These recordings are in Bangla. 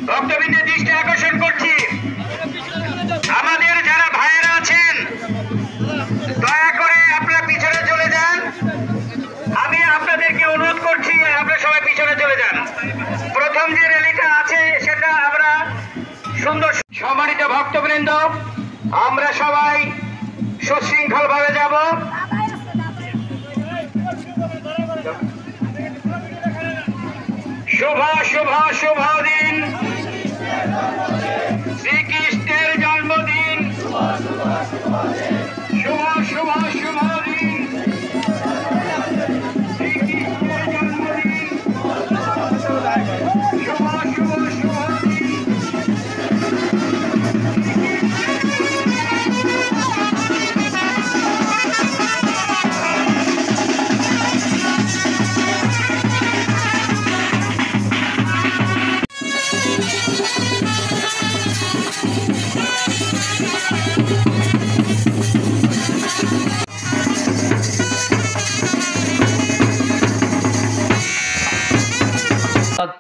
ভক্তবৃন্দের দৃষ্টি আকর্ষণ করছি, আমাদের যারা ভাইয়েরা আছেন দয়া করে আপনারা পিছনে চলে যান। আমি আপনাদেরকে অনুরোধ করছি আপনারা সবাই পিছনে চলে যান। প্রথম যে র্যালিটা আছে সেটা আমরা সুন্দর। সম্মানিত ভক্তবৃন্দ, আমরা সবাই সুশৃঙ্খল ভাবে যাব। শুভ শুভ শুভ দিন, শ্রীকৃষ্ণের জন্মদিন। শুভ শুভ শুভ দিন, শ্রীকৃষ্ণের জন্মদিন। শুভ শুভ শুভ দিন।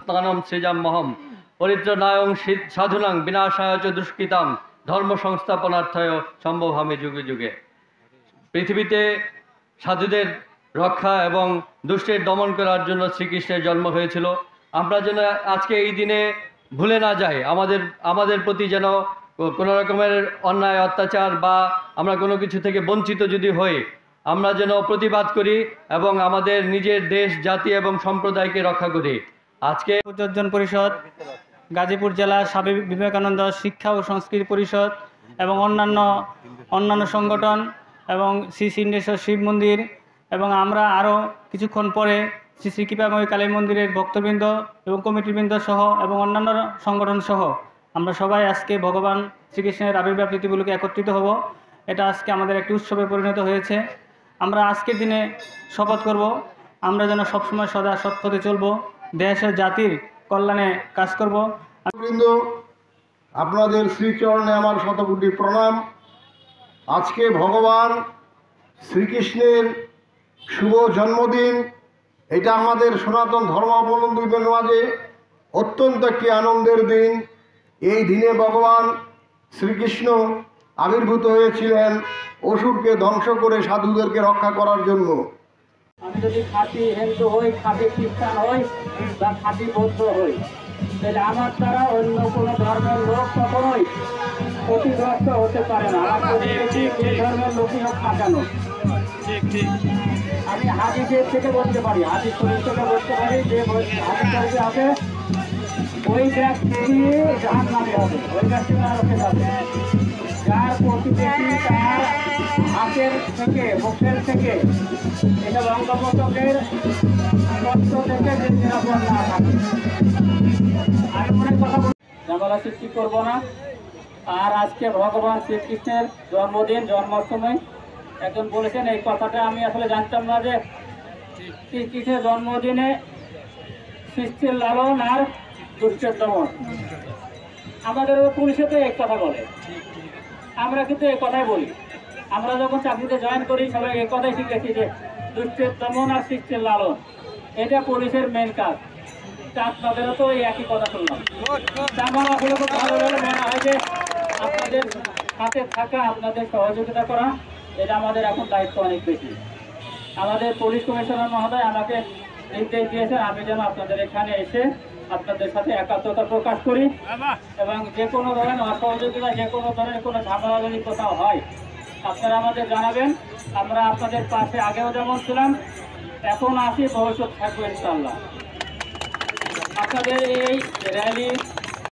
তানম সৃজামহম পরিত্রাণায়ং সাধুনাং বিনাশায় চ দুষ্কৃতাম ধর্ম সংস্থাপনার্থায় সম্ভবামি যুগে যুগে। পৃথিবীতে সাধুদের রক্ষা এবং দুষ্টের দমন করার জন্য শ্রীকৃষ্ণের জন্ম হয়েছিল। আমরা যেন আজকে এই দিনে ভুলে না যাই, আমাদের প্রতি যেন কোনো রকমের অন্যায় অত্যাচার বা আমরা কোনো কিছু থেকে বঞ্চিত যদি হই, আমরা যেন প্রতিবাদ করি এবং আমাদের নিজের দেশ, জাতি এবং সম্প্রদায়কে রক্ষা করি। আজকে পর্যটন পরিষদ, গাজীপুর জেলা স্বামী বিবেকানন্দ শিক্ষা ও সংস্কৃতি পরিষদ এবং অন্যান্য সংগঠন এবং শ্রী সিদ্ধেশ্বর শিব মন্দির এবং আমরা আরও কিছুক্ষণ পরে শ্রী শ্রী কৃপাময়ী কালী মন্দিরের ভক্তবৃন্দ এবং কমিটিবৃন্দ সহ এবং অন্যান্য সংগঠন সহ আমরা সবাই আজকে ভগবান শ্রীকৃষ্ণের আবির্ভাব তিথি উপলক্ষে একত্রিত হব। এটা আজকে আমাদের একটি উৎসবে পরিণত হয়েছে। আমরা আজকের দিনে শপথ করব আমরা যেন সবসময় সদা সৎ পথে চলব, দেশের জাতির কল্যাণে কাজ করব। বৃন্দ, আপনাদের শ্রীচরণে আমার শতকোটি প্রণাম। আজকে ভগবান শ্রীকৃষ্ণের শুভ জন্মদিন। এটা আমাদের সনাতন ধর্মাবলম্বীদের মাঝে অত্যন্ত একটি আনন্দের দিন। এই দিনে ভগবান শ্রীকৃষ্ণ আবির্ভূত হয়েছিলেন অসুরকে ধ্বংস করে সাধুদেরকে রক্ষা করার জন্য। আমি যদি খাঁটি হিন্দু হই, খাঁটি খ্রিস্টান হই বা খাঁটি বৌদ্ধ হই, তাহলে আমার দ্বারা অন্য কোনো ধর্মের লোক কখনোই ক্ষতিগ্রস্ত হতে পারে না। যে ধর্মের লোকই হোক না কেন, আমি হাদিসের থেকে বলতে পারি, হাদিস শরীফ থেকে বলতে পারি যে হাদিস শরীফে আছে ওই ব্যক্তি জাহান্নামে হবে, ওই ব্যক্তি নরকে যাবে যার প্রতিবেশী তার হাতের থেকে, মুখের থেকে, এটা বঙ্গোপসাগরের কষ্ট থেকে যে নিরাপদ না থাকে। আমি অনেক কথা ঝামেলা সৃষ্টি করবো না। আর আজকে ভগবান শ্রীকৃষ্ণের জন্মদিন, জন্মাষ্টমী। একজন বলেছেন এই কথাটা আমি আসলে জানতাম না যে শ্রীকৃষ্ণের জন্মদিনে সৃষ্টির লালন আর দুষ্টের দমন। আমাদের পুলিশে তো এক কথা বলে, আমরা কিন্তু এই কথাই বলি। আমরা যখন চাকরিতে জয়েন করি সবাই এই কথাই শিখেছি যে দুষ্টের দমন আর সৃষ্টির লালন, এটা পুলিশের মেন কাজ। আপনাদেরও তো এই একই কথা শুনলাম। আমার আসলে খুব ভালো ভালো মনে হয় যে আপনাদের সাথে থাকা, আপনাদের সহযোগিতা করা, এটা আমাদের এখন দায়িত্ব অনেক বেশি। আমাদের পুলিশ কমিশনার মহোদয় আমাকে নির্দেশ দিয়েছেন আমি যেন আপনাদের এখানে এসে আপনাদের সাথে একাত্মতা প্রকাশ করি এবং যে কোনো ধরনের অসহযোগিতা, যে কোনো ধরনের কোনো ঝামেলা যদি কোথাও হয় আপনারা আমাদের জানাবেন। আমরা আপনাদের পাশে আগেও যেমন ছিলাম, এখন আসি, ভবিষ্যৎ থাকবো ইনশাআল্লাহ। আপনাদের এই র্যালি